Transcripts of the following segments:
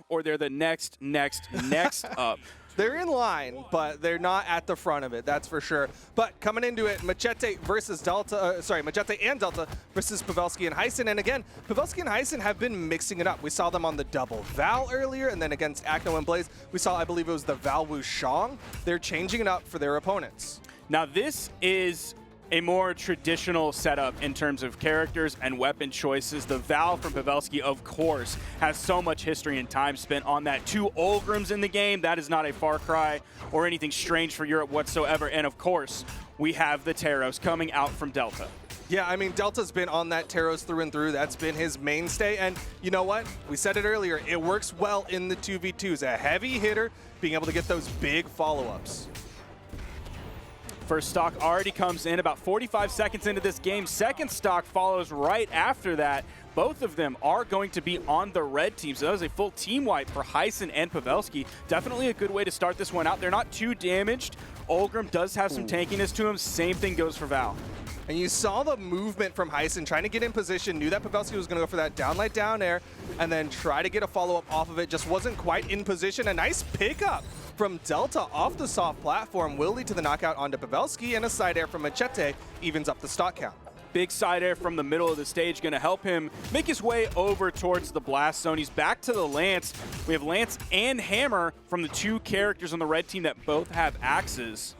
or they're the next up. They're in line, but they're not at the front of it, that's for sure. But coming into it, Macheeete versus Delta, Macheeete and Delta versus Pavelski and Hysen. And again, Pavelski and Hysen have been mixing it up. We saw them on the double Val earlier, and then against Acno and Blaze, we saw, I believe it was the Val Wushang. They're changing it up for their opponents. Now this is a more traditional setup in terms of characters and weapon choices. The Val from Pavelski, of course, has so much history and time spent on that. 2 Olgrims in the game, that is not a far cry or anything strange for Europe whatsoever. And of course, we have the Taros coming out from Delta. Yeah, I mean, Delta's been on that Taros through and through. That's been his mainstay. And you know what? We said it earlier. It works well in the 2v2s. A heavy hitter being able to get those big follow-ups. First stock already comes in about 45 seconds into this game. Second stock follows right after that. Both of them are going to be on the red team, so that was a full team wipe for Hysen and Pavelski. Definitely a good way to start this one out. They're not too damaged. Olgrim does have some tankiness to him. Same thing goes for Val. And you saw the movement from Hysen, trying to get in position, knew that Pavelski was going to go for that downlight down air, and then try to get a follow-up off of it. Just wasn't quite in position. A nice pickup from Delta off the soft platform will lead to the knockout onto Pavelski, and a side air from Macheeete evens up the stock count. Big side air from the middle of the stage going to help him make his way over towards the blast zone. He's back to the Lance. We have Lance and Hammer from the 2 characters on the red team that both have axes.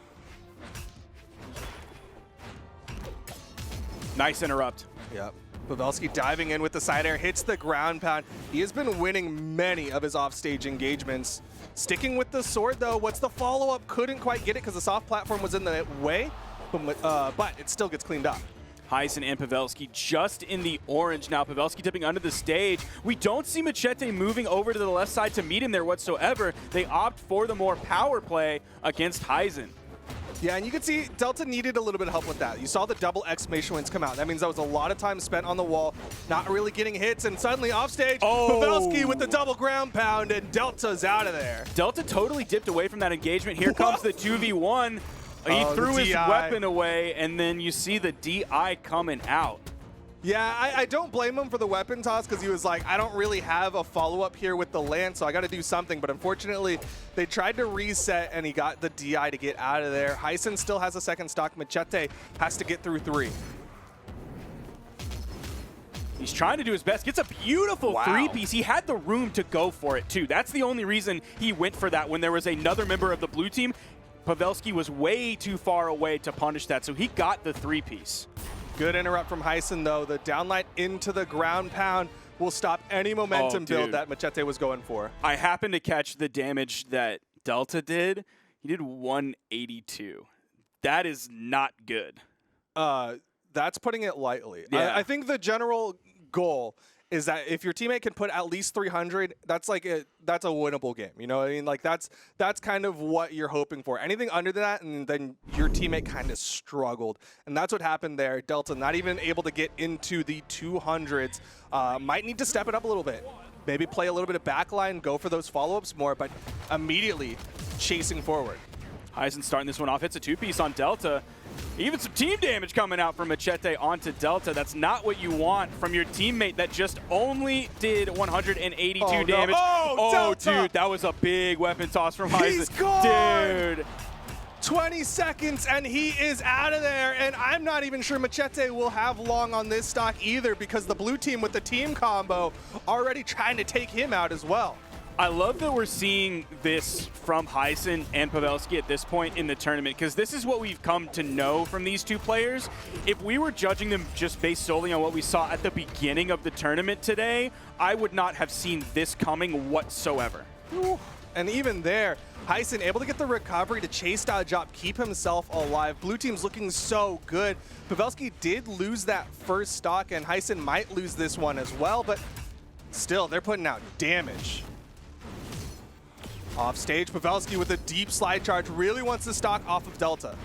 Nice interrupt. Yep. Pavelski diving in with the side air, hits the ground pound. He has been winning many of his offstage engagements. Sticking with the sword, though, what's the follow-up? Couldn't quite get it because the soft platform was in the way, but it still gets cleaned up. Hysen and Pavelski just in the orange now. Pavelski tipping under the stage. We don't see Macheeete moving over to the left side to meet him there whatsoever. They opt for the more power play against Hysen. Yeah, and you can see Delta needed a little bit of help with that. You saw the double exclamation points come out. That means that was a lot of time spent on the wall, not really getting hits, and suddenly offstage, Pavelski with the double ground pound, and Delta's out of there. Delta totally dipped away from that engagement. Here comes the 2v1. He threw his weapon away, and then you see the DI coming out. Yeah, I don't blame him for the weapon toss because he was like, I don't really have a follow-up here with the Lance, so I got to do something. But unfortunately, they tried to reset, and he got the DI to get out of there. Hysen still has a second stock. Macheeete has to get through 3. He's trying to do his best. Gets a beautiful 3-piece. He had the room to go for it, too. That's the only reason he went for that. When there was another member of the blue team, Pavelski was way too far away to punish that, so he got the 3-piece. Good interrupt from Hysen, though. The downlight into the ground pound will stop any momentum build that Macheeete was going for. I happened to catch the damage that Delta did. He did 182. That is not good. That's putting it lightly. Yeah. I think the general goal is that if your teammate can put at least 300, that's a winnable game. You know what I mean? Like that's kind of what you're hoping for. Anything under that, and then your teammate kind of struggled. And that's what happened there. Delta not even able to get into the 200s. Might need to step it up a little bit. Maybe play a little bit of backline, go for those follow-ups more, but immediately chasing forward. Hysen starting this one off, hits a 2-piece on Delta. Even some team damage coming out from Macheeete onto Delta. That's not what you want from your teammate that just only did 182 damage. Oh, dude, that was a big weapon toss from Hysen. He's gone! Dude. 20 seconds and he is out of there, and I'm not even sure Macheeete will have long on this stock either because the blue team with the team combo already trying to take him out as well. I love that we're seeing this from Hysen and Pavelski at this point in the tournament, because this is what we've come to know from these 2 players. If we were judging them just based solely on what we saw at the beginning of the tournament today, I would not have seen this coming whatsoever. And even there, Hysen able to get the recovery to chase dodge up, keep himself alive. Blue team's looking so good. Pavelski did lose that first stock, and Hysen might lose this one as well, but still, they're putting out damage. Off stage, Pavelski with a deep slide charge really wants to stock off of Delta.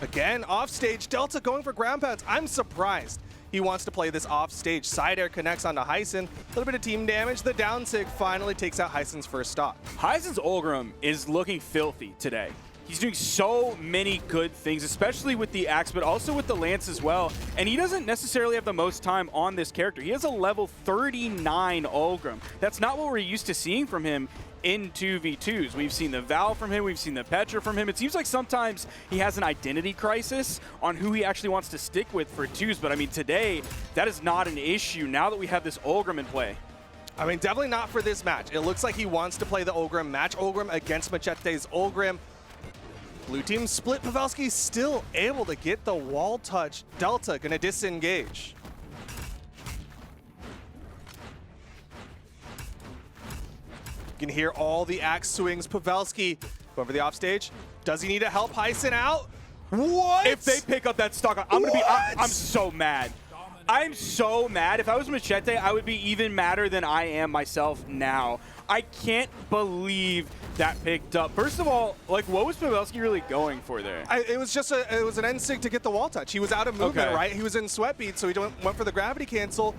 Again, off stage, Delta going for ground pounds. I'm surprised he wants to play this off stage. Side air connects onto Hysen. A little bit of team damage. The down sig finally takes out Hysen's first stock. Hysen's Olgrim is looking filthy today. He's doing so many good things, especially with the axe, but also with the lance as well. And he doesn't necessarily have the most time on this character. He has a level 39 Ulgrim. That's not what we're used to seeing from him in 2v2s. We've seen the Val from him, we've seen the Petra from him. It seems like sometimes he has an identity crisis on who he actually wants to stick with for 2s, but I mean today, that is not an issue now that we have this Ulgrim in play. I mean, definitely not for this match. It looks like he wants to play the Ulgrim, match Ulgrim against Macheete's Ulgrim. Blue team split. Pavelski still able to get the wall touch. Delta gonna disengage. You can hear all the axe swings. Pavelski going for the offstage. Does he need to help Hysen out? What? If they pick up that stock, I'm gonna be. I'm so mad. I'm so mad. If I was Macheeete, I would be even madder than I am myself now. I can't believe that picked up. First of all, like, what was Pavelski really going for there? It was just it was an N-sig to get the wall touch. He was out of movement, right? He was in sweat beat, so he went for the gravity cancel.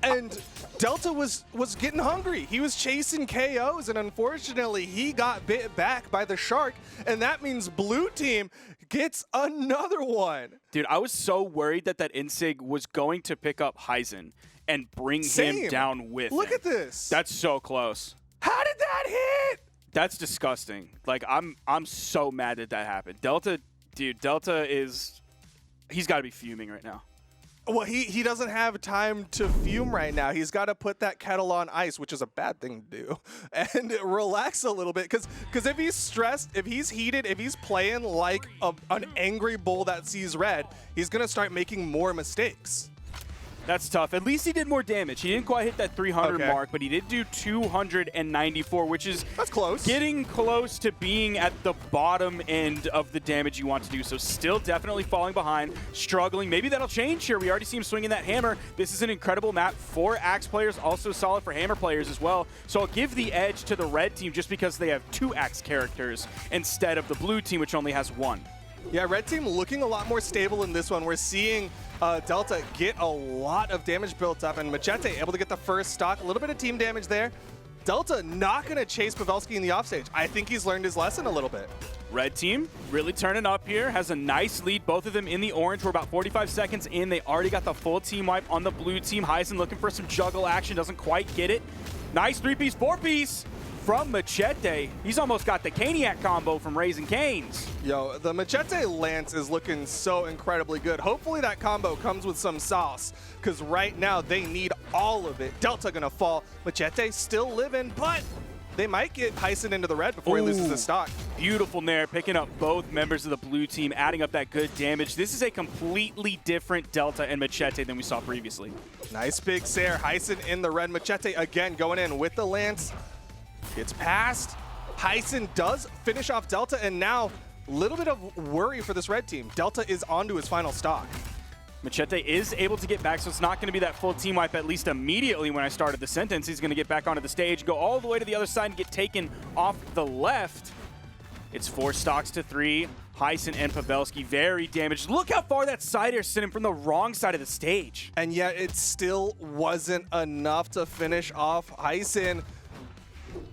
And Delta was getting hungry. He was chasing KOs, and unfortunately, he got bit back by the shark, and that means blue team gets another one. Dude, I was so worried that N-sig was going to pick up Hysen and bring him down with him. Look at this. That's so close. How did that hit? That's disgusting. Like, I'm so mad that happened. Delta, dude, Delta is, he's got to be fuming right now. Well, he doesn't have time to fume right now. He's got to put that kettle on ice, which is a bad thing to do, and relax a little bit. Because if he's stressed, if he's heated, if he's playing like an angry bull that sees red, he's going to start making more mistakes. That's tough. At least he did more damage. He didn't quite hit that 300 mark, but he did do 294, which is that's close. Getting close to being at the bottom end of the damage you want to do. So still definitely falling behind, struggling. Maybe that'll change here. We already see him swinging that hammer. This is an incredible map for Axe players, also solid for Hammer players as well. So I'll give the edge to the red team just because they have 2 Axe characters instead of the blue team, which only has 1. Yeah, red team looking a lot more stable in this one. We're seeing Delta get a lot of damage built up, and Macheeete able to get the first stock. A little bit of team damage there. Delta not going to chase Pavelski in the offstage. I think he's learned his lesson a little bit. Red team really turning up here, has a nice lead, both of them in the orange. We're about 45 seconds in. They already got the full team wipe on the blue team. Hysen looking for some juggle action, doesn't quite get it. Nice 3-piece, 4-piece from Macheeete. He's almost got the Caniac combo from Raising Canes. Yo, the Macheeete Lance is looking so incredibly good. Hopefully that combo comes with some sauce, because right now they need all of it. Delta gonna fall. Macheeete still living, but they might get Hysen into the red before he loses the stock. Beautiful Nair, picking up both members of the blue team, adding up that good damage. This is a completely different Delta and Macheeete than we saw previously. Nice big Sair. Hysen in the red. Macheeete again going in with the Lance. It's passed. Hysen does finish off Delta, and now a little bit of worry for this red team. Delta is onto his final stock. Macheeete is able to get back, so it's not going to be that full team wipe, at least immediately when I started the sentence. He's going to get back onto the stage, go all the way to the other side, and get taken off the left. It's 4 stocks to 3. Hysen and Pavelski very damaged. Look how far that side air sent him from the wrong side of the stage. And yet it still wasn't enough to finish off Hysen.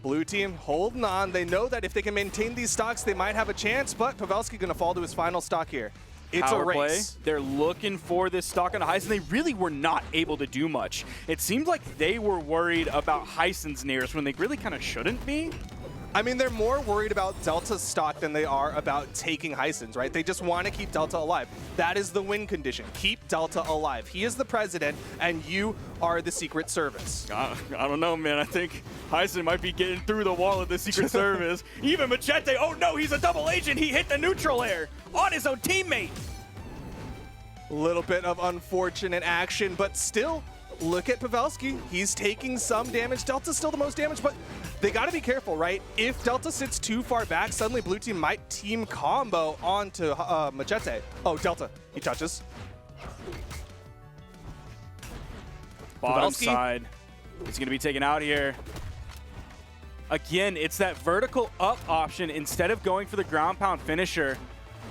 Blue team holding on. They know that if they can maintain these stocks, they might have a chance, but Pavelski going to fall to his final stock here. It's Power a race. Play. They're looking for this stock on Hysen. They really were not able to do much. It seemed like they were worried about Hysen's Nairs when they really kind of shouldn't be. I mean, they're more worried about Delta's stock than they are about taking Hysen's, right? They just want to keep Delta alive. That is the win condition. Keep Delta alive. He is the president, and you are the Secret Service. I don't know, man. I think Hysen might be getting through the wall of the Secret Service. Even Macheeete, oh no, he's a double agent. He hit the neutral air on his own teammate. A little bit of unfortunate action, but still, look at Pavelski. He's taking some damage. Delta's still the most damage, but they got to be careful, right? If Delta sits too far back, suddenly blue team might team combo onto Macheeete. Oh, Delta, he touches. Bottom Pavelski. side. He's going to be taken out here. Again, it's that vertical up option instead of going for the ground pound finisher.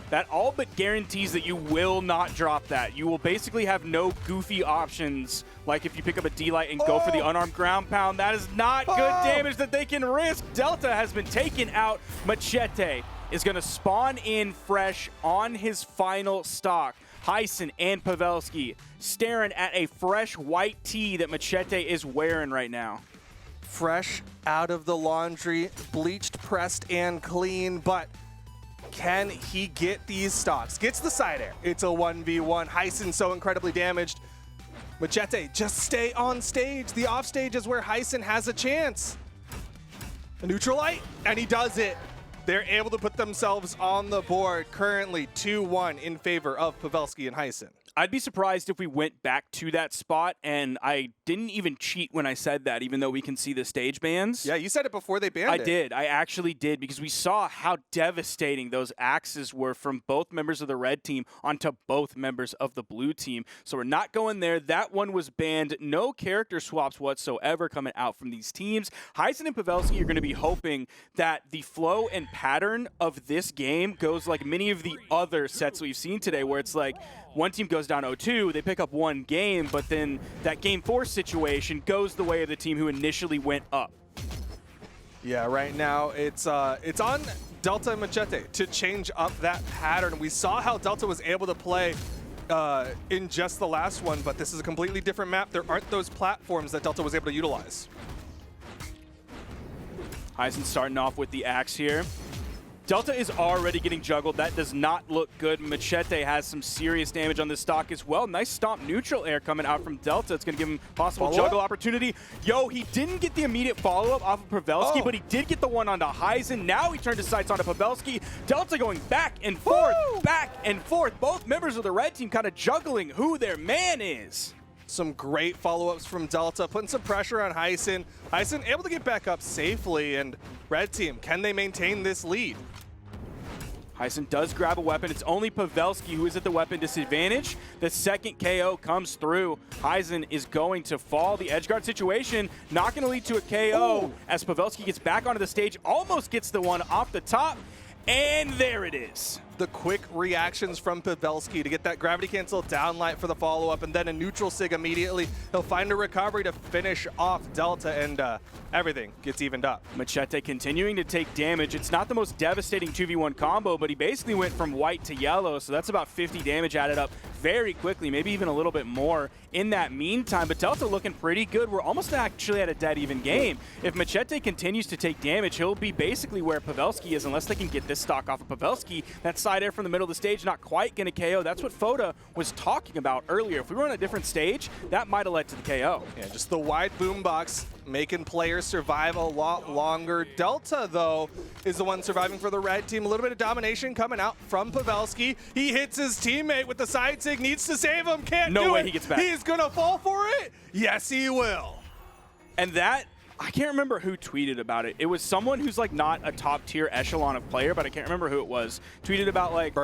That all but guarantees that you will not drop that. You will basically have no goofy options, like if you pick up a D-Light and go for the unarmed ground pound. That is not good damage that they can risk. Delta has been taken out. Macheeete is going to spawn in fresh on his final stock. Hysen and Pavelski staring at a fresh white tee that Macheeete is wearing right now. Fresh out of the laundry, bleached, pressed, and clean, but can he get these stocks? Gets the side air. It's a 1v1. Hysen so incredibly damaged. Macheeete, just stay on stage. The off stage is where Hysen has a chance. A neutral light, and he does it. They're able to put themselves on the board, currently 2-1 in favor of Pavelski and Hysen. I'd be surprised if we went back to that spot, and I didn't even cheat when I said that, even though we can see the stage bans. Yeah, you said it before they banned it. I did. I actually did, because we saw how devastating those axes were from both members of the red team onto both members of the blue team. So we're not going there. That one was banned. No character swaps whatsoever coming out from these teams. Hysen and Pavelski are going to be hoping that the flow and pattern of this game goes like many of the other sets we've seen today, where it's like one team goes down 0-2, they pick up one game, but then that game 4 situation goes the way of the team who initially went up. Yeah, right now it's on Delta and Macheeete to change up that pattern. We saw how Delta was able to play in just the last one, but this is a completely different map. There aren't those platforms that Delta was able to utilize. Hysen starting off with the axe here. Delta is already getting juggled. That does not look good. Macheeete has some serious damage on this stock as well. Nice stomp neutral air coming out from Delta. It's going to give him possible juggle opportunity. Yo, he didn't get the immediate follow-up off of Pavelski, but he did get the one onto Hysen. Now he turned his sights onto Pavelski. Delta going back and forth, back and forth. Both members of the red team kind of juggling who their man is. Some great follow-ups from Delta, putting some pressure on Hysen. Hysen able to get back up safely, and red team, can they maintain this lead? Hysen does grab a weapon. It's only Pavelski who is at the weapon disadvantage. The second KO comes through. Hysen is going to fall. The edge guard situation not going to lead to a KO as Pavelski gets back onto the stage, almost gets the one off the top, and there it is. The quick reactions from Pavelski to get that gravity cancel downlight for the follow-up, and then a neutral sig immediately. He'll find a recovery to finish off Delta, and everything gets evened up. Macheeete continuing to take damage. It's not the most devastating 2v1 combo, but he basically went from white to yellow, so that's about 50 damage added up very quickly, maybe even a little bit more in that meantime. But Delta looking pretty good. We're almost actually at a dead even game. If Macheeete continues to take damage, he'll be basically where Pavelski is, unless they can get this stock off of Pavelski. That side air from the middle of the stage, not quite going to KO. That's what Foda was talking about earlier. If we were on a different stage, that might have led to the KO. Yeah, just the wide boombox making players survive a lot longer. Delta, though, is the one surviving for the red team. A little bit of domination coming out from Pavelski. He hits his teammate with the side sig, needs to save him, can't do it. No way he gets back. He's gonna fall for it. Yes, he will. And that, I can't remember who tweeted about it. It was someone who's like not a top tier echelon of player, but I can't remember who it was. Tweeted about like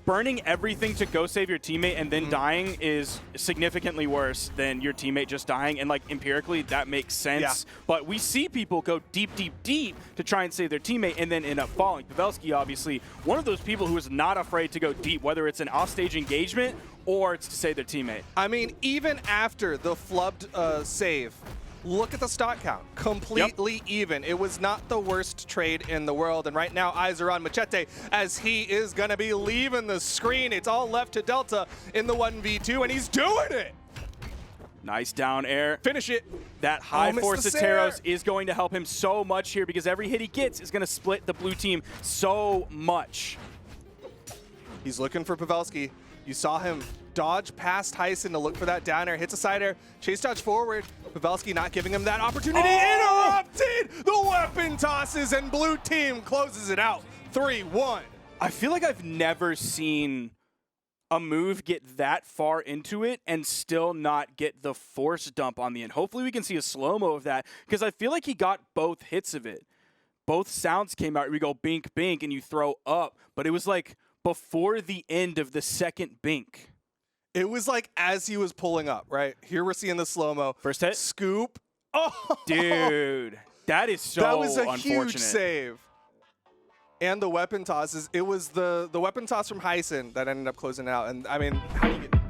burning everything to go save your teammate and then dying is significantly worse than your teammate just dying. And like empirically, that makes sense. Yeah. But we see people go deep, deep, deep to try and save their teammate and then end up falling. Pavelski, obviously, one of those people who is not afraid to go deep, whether it's an offstage engagement or it's to save their teammate. I mean, even after the flubbed save, look at the stock count. Completely even. It was not the worst trade in the world. And right now, eyes are on Macheeete as he is going to be leaving the screen. It's all left to Delta in the 1v2, and he's doing it. Nice down air. Finish it. That high force of Taros is going to help him so much here because every hit he gets is going to split the blue team so much. He's looking for Pavelski. You saw him dodge past Hysen to look for that down air, hits a side air, chase dodge forward. Pavelski not giving him that opportunity. Interrupted! The weapon tosses, and blue team closes it out. 3-1. I feel like I've never seen a move get that far into it and still not get the force dump on the end. Hopefully we can see a slow-mo of that because I feel like he got both hits of it. Both sounds came out. We go bink, bink, and you throw up. But it was like before the end of the second bink. It was like as he was pulling up, right? Here we're seeing the slow-mo. First hit. Scoop. Oh! Dude, that is so unfortunate. That was a huge save. And the weapon tosses. It was the weapon toss from Hysen that ended up closing out. And, I mean, how do you get...